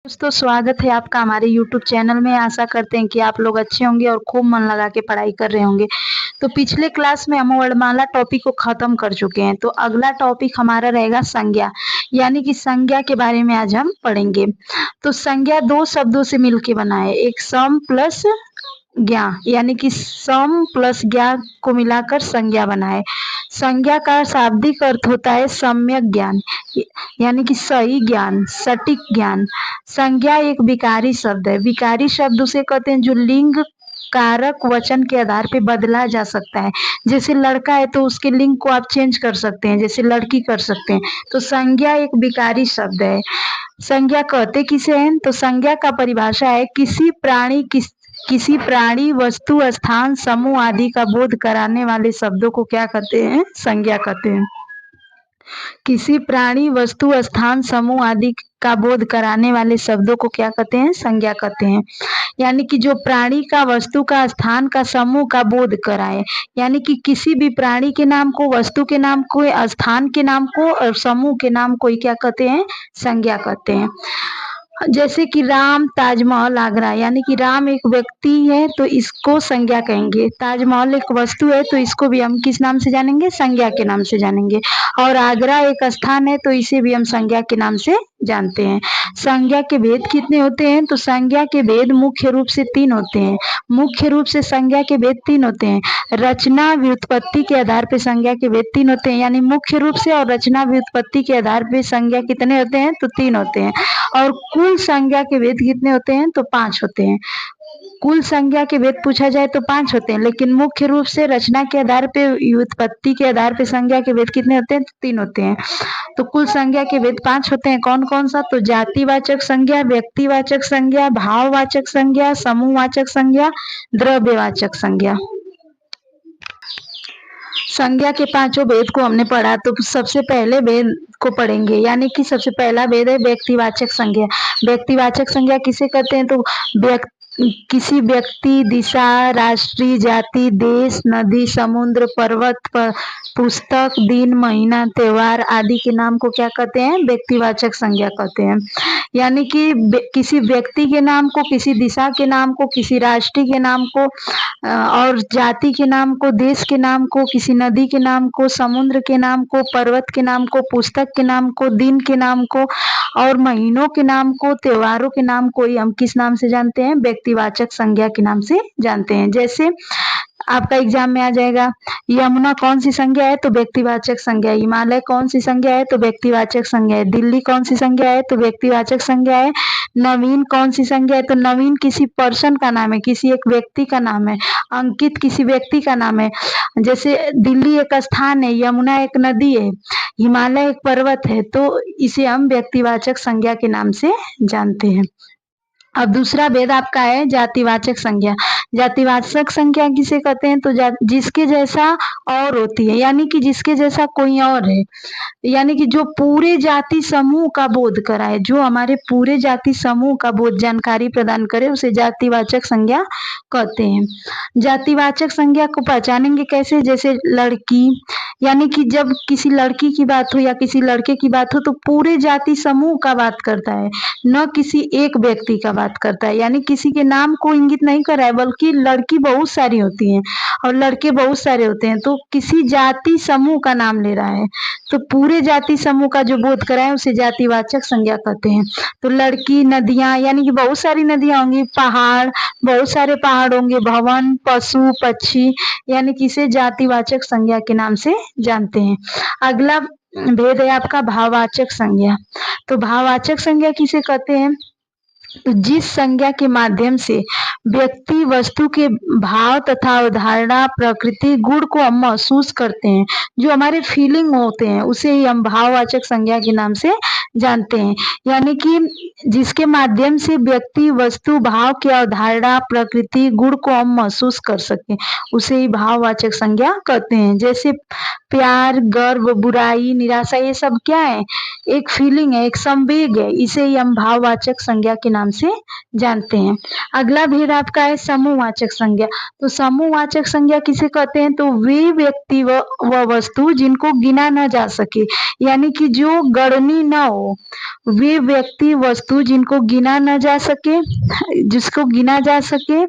दोस्तों स्वागत है आपका हमारे YouTube चैनल में। आशा करते हैं कि आप लोग अच्छे होंगे और खूब मन लगा के पढ़ाई कर रहे होंगे। तो पिछले क्लास में हम वर्णमाला टॉपिक को खत्म कर चुके हैं। तो अगला टॉपिक हमारा रहेगा संज्ञा, यानी कि संज्ञा के बारे में आज हम पढ़ेंगे। तो संज्ञा दो शब्दों से मिलकर बना है, एक सम प्लस ज्ञा, यानी कि सम प्लस ज्ञा को मिलाकर संज्ञा बना है। संज्ञा का शाब्दिक अर्थ होता है सम्यक ज्ञान, यानी कि सही ज्ञान, सटीक ज्ञान। संज्ञा एक विकारी शब्द है। विकारी शब्द उसे कहते हैं जो लिंग कारक वचन के आधार पे बदला जा सकता है। जैसे लड़का है तो उसके लिंग को आप चेंज कर सकते हैं, जैसे लड़की कर सकते हैं। तो संज्ञा एक विकारी शब्द है। संज्ञा कहते किसे हैं? तो संज्ञा का परिभाषा है किसी प्राणी वस्तु स्थान समूह आदि का बोध कराने वाले शब्दों को क्या कहते हैं? संज्ञा कहते हैं। किसी प्राणी वस्तु स्थान समूह आदि का बोध कराने वाले शब्दों को क्या कहते हैं? संज्ञा कहते हैं। यानी कि जो प्राणी का, वस्तु का, स्थान का, समूह का बोध कराए, यानी कि किसी भी प्राणी के नाम को, वस्तु के नाम को, स्थान के नाम को और समूह के नाम को क्या कहते हैं? संज्ञा कहते हैं। जैसे कि राम ताजमहल आगरा, यानी कि राम एक व्यक्ति है तो इसको संज्ञा कहेंगे। ताजमहल एक वस्तु है तो इसको भी हम किस नाम से जानेंगे? संज्ञा के नाम से जानेंगे। और आगरा एक स्थान है तो इसे भी हम संज्ञा के नाम से जानते हैं। संज्ञा के भेद कितने होते हैं? तो संज्ञा के भेद मुख्य रूप से 3 होते हैं। मुख्य रूप से संज्ञा के भेद 3 होते हैं। रचना व्युत्पत्ति के आधार पर संज्ञा के भेद 3 होते हैं, यानी मुख्य रूप से और रचना व्युत्पत्ति के आधार पर संज्ञा कितने होते हैं? तो 3 होते हैं। और कुल संज्ञा के भेद कितने होते हैं? तो 5 होते हैं। कुल संज्ञा के भेद पूछा जाए तो 5 होते हैं, लेकिन मुख्य रूप से रचना के आधार पे, व्युत्पत्ति के आधार पे संज्ञा के भेद कितने होते हैं? तो 3 होते हैं। तो कुल संज्ञा के भेद 5 होते हैं। कौन कौन सा? तो जातिवाचक संज्ञा, व्यक्तिवाचक संज्ञा, भाववाचक संज्ञा, समूहवाचक संज्ञा, द्रव्यवाचक संज्ञा। संज्ञा के 5 भेद को हमने पढ़ा, तो सबसे पहले भेद को पढ़ेंगे, यानी कि सबसे पहला भेद है व्यक्तिवाचक संज्ञा। व्यक्तिवाचक संज्ञा किसे कहते हैं? तो किसी व्यक्ति, दिशा, राष्ट्रीय, जाति, देश, नदी, समुद्र, पर्वत, पुस्तक, दिन, महीना, त्योहार आदि के नाम को क्या कहते हैं? व्यक्तिवाचक संज्ञा कहते हैं। यानी कि किसी व्यक्ति के नाम को, किसी दिशा के नाम को, किसी राष्ट्र के नाम को और जाति के नाम को, देश के नाम को, किसी नदी के नाम को, समुद्र के नाम को, पर्वत के नाम को, पुस्तक के नाम को, दिन के नाम को और महीनों के नाम को, त्योहारों के नाम को हम किस नाम से जानते हैं? व्यक्तिवाचक संज्ञा के नाम से जानते हैं। जैसे आपका एग्जाम में आ जाएगा, यमुना कौन सी संज्ञा है? तो व्यक्तिवाचक संज्ञा है। हिमालय कौन सी संज्ञा है? तो व्यक्तिवाचक संज्ञा है। दिल्ली कौन सी संज्ञा है? तो व्यक्तिवाचक संज्ञा है। नवीन कौन सी संज्ञा है? तो नवीन किसी पर्सन का नाम है, किसी एक व्यक्ति का नाम है। अंकित किसी व्यक्ति का नाम है। जैसे दिल्ली एक स्थान है, यमुना एक नदी है, हिमालय एक पर्वत है, तो इसे हम व्यक्तिवाचक संज्ञा के नाम से जानते हैं। अब दूसरा भेद आपका है जातिवाचक संज्ञा। जातिवाचक संज्ञा किसे कहते हैं? तो जिसके जैसा और होती है, यानी कि जिसके जैसा कोई और है, यानी कि जो पूरे जाति समूह का बोध कराए, जो हमारे पूरे जाति समूह का बोध, जानकारी प्रदान करे, उसे जातिवाचक संज्ञा कहते हैं। जातिवाचक संज्ञा को पहचानेंगे कैसे? जैसे लड़की, यानी कि जब किसी लड़की की बात हो या किसी लड़के की बात हो तो पूरे जाति समूह का बात करता है, न किसी एक व्यक्ति का बात करता है। यानी किसी के नाम को इंगित नहीं कर रहा है, बल्कि लड़की बहुत सारी होती हैं और लड़के बहुत सारे होते हैं, तो किसी जाति समूह का नाम ले रहा है। तो पूरे जाति समूह का जो बोध कराए उसे जातिवाचक संज्ञा कहते हैं। तो लड़की, नदियां, यानी कि बहुत सारी नदियां होंगी, पहाड़, बहुत सारे पहाड़ होंगे, भवन, पशु, पक्षी, यानी कि इसे जातिवाचक संज्ञा के नाम से जानते हैं। अगला भेद है आपका भाववाचक संज्ञा। तो भाववाचक संज्ञा किसे कहते हैं? तो जिस संज्ञा के माध्यम से व्यक्ति, वस्तु के भाव तथा अवधारणा, प्रकृति, गुण को हम महसूस करते हैं, जो हमारे फीलिंग होते हैं, उसे ही हम भाववाचक संज्ञा के नाम से जानते हैं। यानी कि जिसके माध्यम से व्यक्ति, वस्तु, भाव की अवधारणा, प्रकृति, गुण को हम महसूस कर सकें, उसे ही भाववाचक संज्ञा कहते हैं। जैसे प्यार, गर्व, बुराई, निराशा ये सब क्या है? एक फीलिंग है, एक संवेग है। इसे ही हम भाववाचक संज्ञा के नाम से जानते हैं। अगला भेद आपका है समूहवाचक संज्ञा। तो समूहवाचक संज्ञा किसे कहते हैं? तो वे व्यक्ति व वस्तु जिनको गिना न जा सके, यानी कि जो गणनीय न हो। वे व्यक्ति वस्तु जिनको गिना न जा सके, जिसको गिना जा सके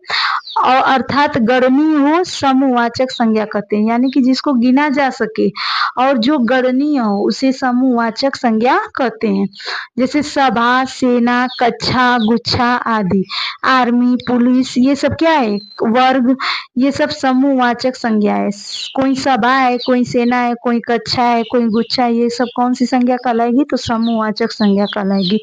और अर्थात गणनीय हो, समूहवाचक संज्ञा कहते हैं। यानी कि जिसको गिना जा सके और जो गणनीय हो उसे समूहवाचक संज्ञा कहते हैं। जैसे सभा, सेना, कक्षा, गुच्छा आदि। आर्मी, पुलिस ये सब क्या है? वर्ग। ये सब समूहवाचक संज्ञा है। कोई सभा है, कोई सेना है, कोई कक्षा है, कोई गुच्छा है, ये सब कौन सी संज्ञा कहलाएगी? तो समूहवाचक संज्ञा कहलाएगी।